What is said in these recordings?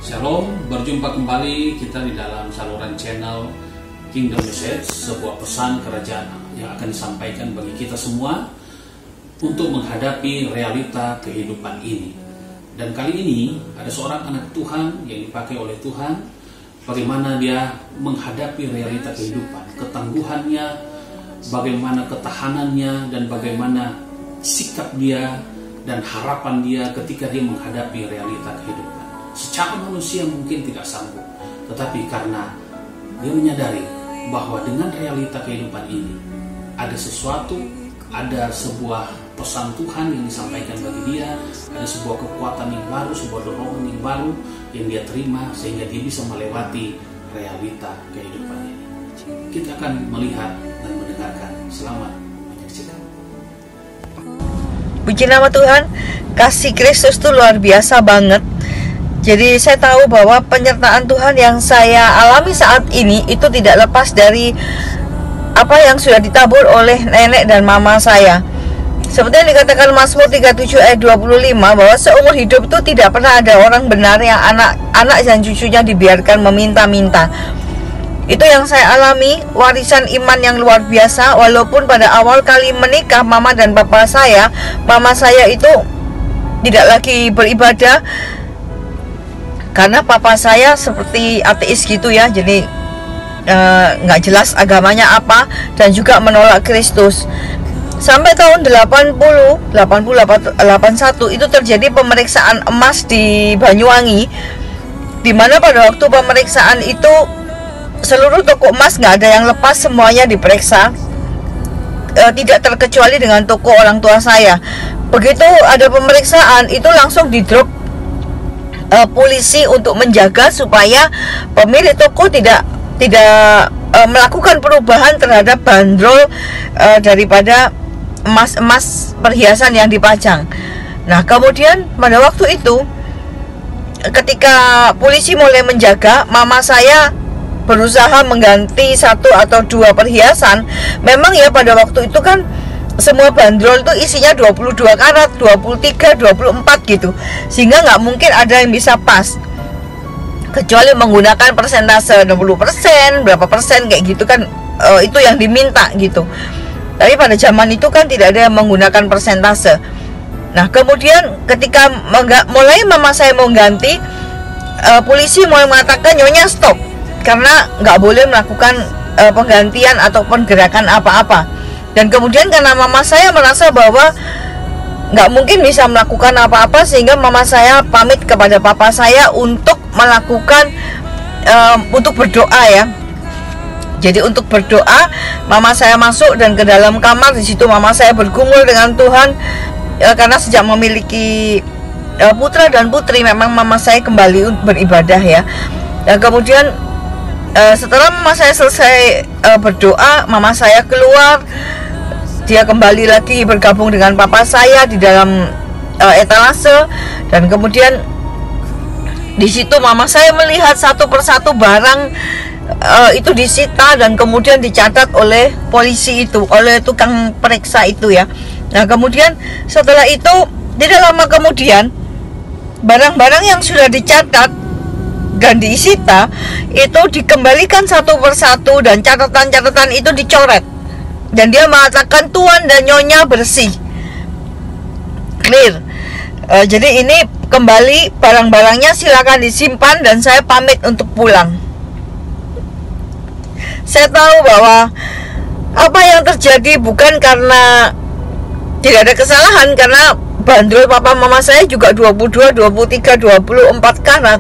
Shalom, berjumpa kembali kita di dalam saluran channel Kingdom Message, sebuah pesan kerajaan yang akan disampaikan bagi kita semua untuk menghadapi realita kehidupan ini. Dan kali ini ada seorang anak Tuhan yang dipakai oleh Tuhan, bagaimana dia menghadapi realita kehidupan, ketangguhannya, bagaimana ketahanannya, dan bagaimana sikap dia dan harapan dia ketika dia menghadapi realita kehidupan. Secara manusia mungkin tidak sanggup, tetapi karena dia menyadari bahwa dengan realita kehidupan ini ada sesuatu, ada sebuah pesan Tuhan yang disampaikan bagi dia, ada sebuah kekuatan yang baru, sebuah dorongan yang baru yang dia terima sehingga dia bisa melewati realita kehidupan ini. Kita akan melihat dan mendengarkan. Selamat menyaksikan. Puji nama Tuhan, kasih Kristus itu luar biasa banget. Jadi saya tahu bahwa penyertaan Tuhan yang saya alami saat ini itu tidak lepas dari apa yang sudah ditabur oleh nenek dan mama saya. Seperti yang dikatakan Mazmur 37 ayat 25, bahwa seumur hidup itu tidak pernah ada orang benar yang anak dan cucunya dibiarkan meminta-minta. Itu yang saya alami, warisan iman yang luar biasa. Walaupun pada awal kali menikah mama dan papa saya, mama saya itu tidak lagi beribadah karena papa saya seperti ateis gitu ya, jadi nggak jelas agamanya apa dan juga menolak Kristus. Sampai tahun 81 itu terjadi pemeriksaan emas di Banyuwangi, di mana pada waktu pemeriksaan itu seluruh toko emas nggak ada yang lepas, semuanya diperiksa, tidak terkecuali dengan toko orang tua saya. Begitu ada pemeriksaan itu langsung di drop polisi untuk menjaga supaya pemilik toko tidak melakukan perubahan terhadap bandrol daripada emas perhiasan yang dipajang. Nah, kemudian pada waktu itu ketika polisi mulai menjaga, mama saya berusaha mengganti satu atau dua perhiasan. Memang ya pada waktu itu kan semua bandrol itu isinya 22 karat, 23, 24 gitu, sehingga nggak mungkin ada yang bisa pas, kecuali menggunakan persentase 60%, berapa persen kayak gitu kan, itu yang diminta gitu. Tapi pada zaman itu kan tidak ada yang menggunakan persentase. Nah, kemudian ketika mulai mama saya mau ganti, polisi mulai mengatakan nyonya stop, karena nggak boleh melakukan penggantian ataupun gerakan apa-apa. Dan kemudian karena mama saya merasa bahwa nggak mungkin bisa melakukan apa-apa, sehingga mama saya pamit kepada papa saya untuk melakukan untuk berdoa ya. Jadi untuk berdoa, mama saya masuk dan ke dalam kamar. Di situ mama saya bergumul dengan Tuhan, karena sejak memiliki putra dan putri memang mama saya kembali beribadah ya. Dan kemudian setelah mama saya selesai berdoa, mama saya keluar. Dia kembali lagi bergabung dengan papa saya di dalam etalase, dan kemudian di situ mama saya melihat satu persatu barang itu disita dan kemudian dicatat oleh polisi itu, oleh tukang periksa itu ya. Nah, kemudian setelah itu tidak lama kemudian barang-barang yang sudah dicatat dan disita itu dikembalikan satu persatu dan catatan-catatan itu dicoret. Dan dia mengatakan tuan dan nyonya bersih, clear. Jadi ini kembali barang-barangnya, silakan disimpan dan saya pamit untuk pulang. Saya tahu bahwa apa yang terjadi bukan karena tidak ada kesalahan, karena bandrol papa mama saya juga 22, 23, 24 karat.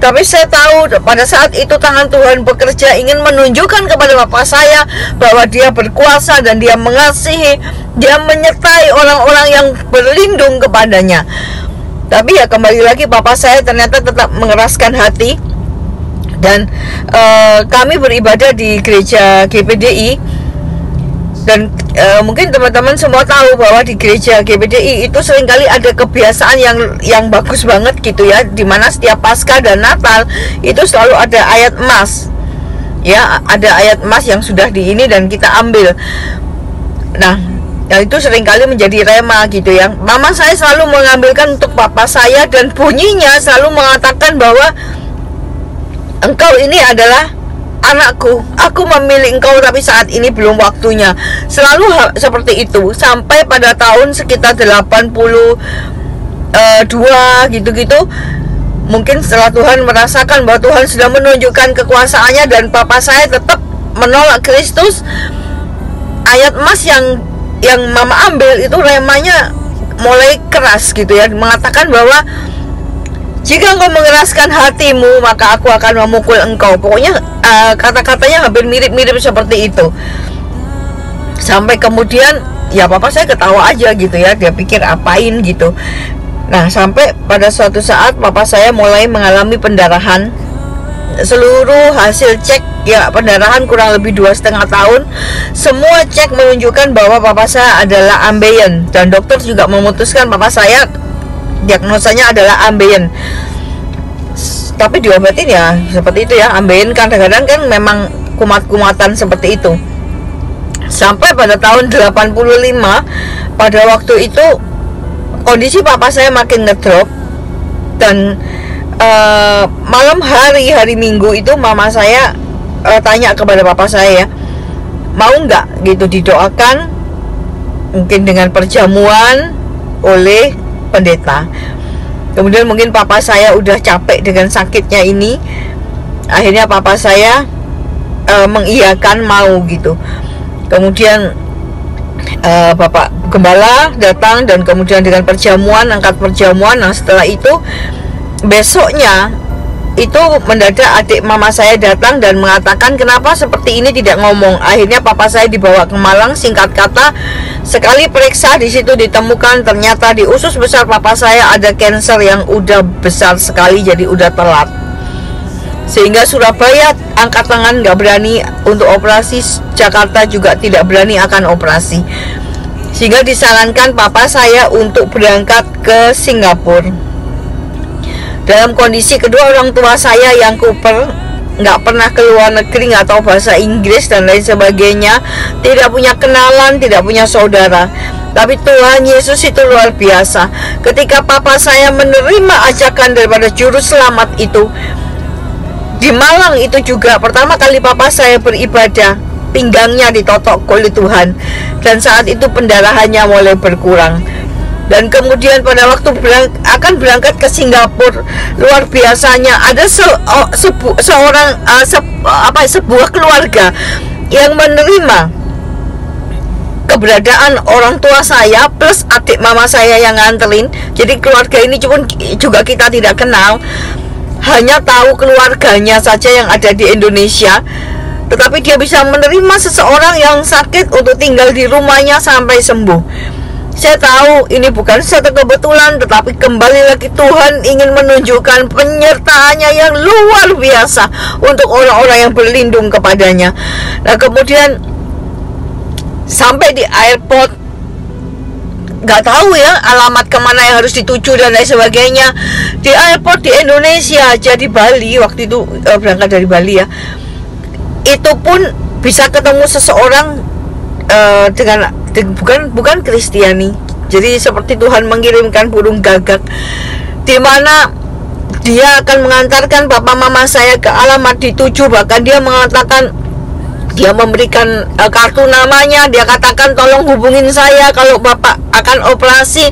Tapi saya tahu pada saat itu tangan Tuhan bekerja, ingin menunjukkan kepada papa saya bahwa dia berkuasa dan dia mengasihi, dia menyertai orang-orang yang berlindung kepadanya. Tapi ya kembali lagi, papa saya ternyata tetap mengeraskan hati. Dan kami beribadah di gereja GPDI. Dan mungkin teman-teman semua tahu bahwa di gereja GPDI itu seringkali ada kebiasaan yang bagus banget gitu ya, dimana setiap Paskah dan Natal itu selalu ada ayat emas ya, ada ayat emas yang sudah di ini dan kita ambil. Nah, yang itu seringkali menjadi rema gitu ya. Mama saya selalu mengambilkan untuk papa saya, dan bunyinya selalu mengatakan bahwa engkau ini adalah anakku, aku memilih engkau tapi saat ini belum waktunya. Selalu seperti itu sampai pada tahun sekitar 82 gitu-gitu. Mungkin setelah Tuhan merasakan bahwa Tuhan sudah menunjukkan kekuasaannya dan papa saya tetap menolak Kristus, ayat emas yang mama ambil itu remanya mulai keras gitu ya, mengatakan bahwa jika engkau mengeraskan hatimu, maka aku akan memukul engkau. Pokoknya kata-katanya hampir mirip-mirip seperti itu. Sampai kemudian ya papa saya ketawa aja gitu ya, dia pikir apain gitu. Nah sampai pada suatu saat papa saya mulai mengalami pendarahan. Seluruh hasil cek ya pendarahan kurang lebih 2,5 tahun. Semua cek menunjukkan bahwa papa saya adalah ambeien, dan dokter juga memutuskan papa saya diagnosanya adalah ambeien. Tapi diobatin ya seperti itu ya, ambeien kadang-kadang kan memang kumat-kumatan seperti itu. Sampai pada tahun 85, pada waktu itu kondisi papa saya makin ngedrop. Dan malam hari Minggu itu mama saya tanya kepada papa saya ya, mau nggak gitu didoakan mungkin dengan perjamuan oleh pendeta. Kemudian mungkin papa saya udah capek dengan sakitnya ini, akhirnya papa saya mengiyakan mau gitu. Kemudian bapak gembala datang dan kemudian dengan perjamuan, angkat perjamuan. Nah setelah itu besoknya itu mendadak adik mama saya datang dan mengatakan kenapa seperti ini tidak ngomong. Akhirnya papa saya dibawa ke Malang. Singkat kata, sekali periksa di situ ditemukan ternyata di usus besar papa saya ada kanker yang udah besar sekali, jadi udah telat. Sehingga Surabaya angkat tangan, nggak berani untuk operasi. Jakarta juga tidak berani akan operasi. Sehingga disarankan papa saya untuk berangkat ke Singapura. Dalam kondisi kedua orang tua saya yang kuper, nggak pernah ke luar negeri, nggak tahu bahasa Inggris dan lain sebagainya, tidak punya kenalan, tidak punya saudara. Tapi Tuhan Yesus itu luar biasa. Ketika papa saya menerima ajakan daripada juru selamat itu, di Malang itu juga pertama kali papa saya beribadah, pinggangnya ditotok oleh Tuhan, dan saat itu pendarahannya mulai berkurang. Dan kemudian pada waktu akan berangkat ke Singapura, luar biasanya ada sebuah keluarga yang menerima keberadaan orang tua saya plus adik mama saya yang nganterin. Jadi keluarga ini juga kita tidak kenal, hanya tahu keluarganya saja yang ada di Indonesia. Tetapi dia bisa menerima seseorang yang sakit untuk tinggal di rumahnya sampai sembuh. Saya tahu ini bukan suatu kebetulan, tetapi kembali lagi Tuhan ingin menunjukkan penyertaannya yang luar biasa untuk orang-orang yang berlindung kepadanya. Nah kemudian sampai di airport, nggak tahu ya alamat kemana yang harus dituju dan lain sebagainya. Di airport di Indonesia, jadi Bali waktu itu berangkat dari Bali ya, itu pun bisa ketemu seseorang dengan bukan Kristiani. Jadi seperti Tuhan mengirimkan burung gagak, di mana dia akan mengantarkan papa mama saya ke alamat dituju. Bahkan dia mengatakan, dia memberikan kartu namanya. Dia katakan tolong hubungin saya kalau bapak akan operasi.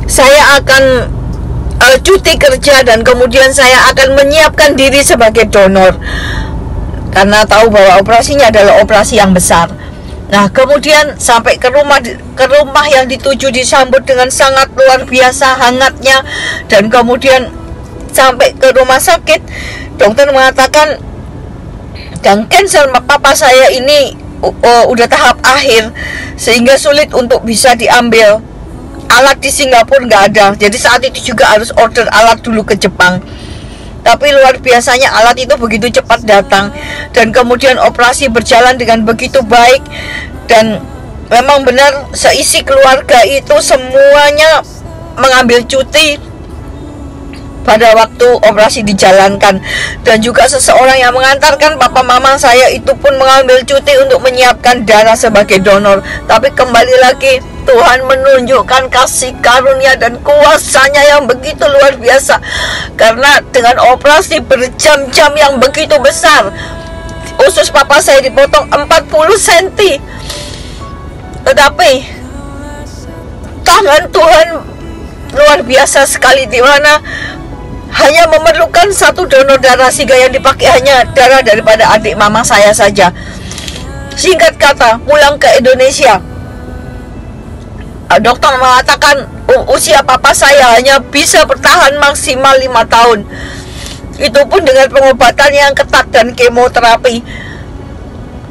Saya akan cuti kerja dan kemudian saya akan menyiapkan diri sebagai donor, karena tahu bahwa operasinya adalah operasi yang besar. Nah kemudian sampai ke rumah yang dituju, disambut dengan sangat luar biasa hangatnya. Dan kemudian sampai ke rumah sakit, dokter mengatakan dan kanker papa saya ini udah tahap akhir, sehingga sulit untuk bisa diambil. Alat di Singapura nggak ada, jadi saat itu juga harus order alat dulu ke Jepang. Tapi luar biasanya alat itu begitu cepat datang, dan kemudian operasi berjalan dengan begitu baik. Dan memang benar seisi keluarga itu semuanya mengambil cuti pada waktu operasi dijalankan. Dan juga seseorang yang mengantarkan papa mama saya itu pun mengambil cuti untuk menyiapkan darah sebagai donor. Tapi kembali lagi Tuhan menunjukkan kasih karunia dan kuasa-Nya yang begitu luar biasa. Karena dengan operasi berjam-jam yang begitu besar, usus papa saya dipotong 40 cm. Tetapi tangan Tuhan luar biasa sekali, di mana hanya memerlukan satu donor darah, sehingga yang dipakai hanya darah daripada adik mama saya saja. Singkat kata, pulang ke Indonesia, dokter mengatakan usia papa saya hanya bisa bertahan maksimal 5 tahun. Itu pun dengan pengobatan yang ketat dan kemoterapi.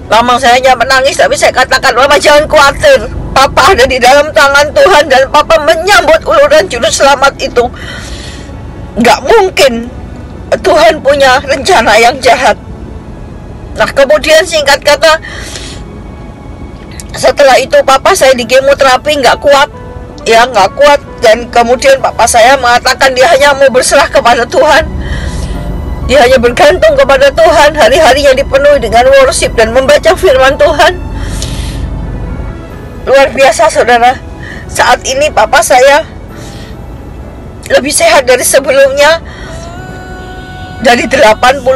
Mama saya hanya menangis, tapi saya katakan, Mama jangan khawatir, papa ada di dalam tangan Tuhan, dan papa menyambut uluran juru selamat itu. Gak mungkin Tuhan punya rencana yang jahat. Nah, kemudian singkat kata, setelah itu papa saya di kemoterapi nggak kuat, dan kemudian papa saya mengatakan dia hanya mau berserah kepada Tuhan. Dia hanya bergantung kepada Tuhan, hari-harinya dipenuhi dengan worship dan membaca firman Tuhan. Luar biasa, saudara. Saat ini papa saya lebih sehat dari sebelumnya, dari 85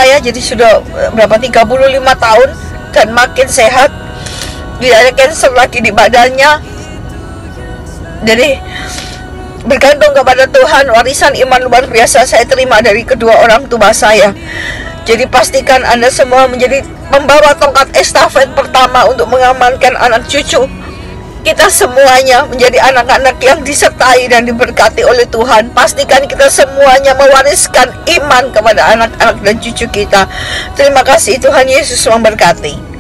ya, jadi sudah berapa, 35 tahun, dan makin sehat. Tidak ada cancer lagi di badannya. Jadi bergantung kepada Tuhan. Warisan iman luar biasa saya terima dari kedua orang tua saya. Jadi pastikan Anda semua menjadi membawa tongkat estafet pertama untuk mengamankan anak cucu kita semuanya menjadi anak-anak yang disertai dan diberkati oleh Tuhan. Pastikan kita semuanya mewariskan iman kepada anak-anak dan cucu kita. Terima kasih, Tuhan Yesus memberkati.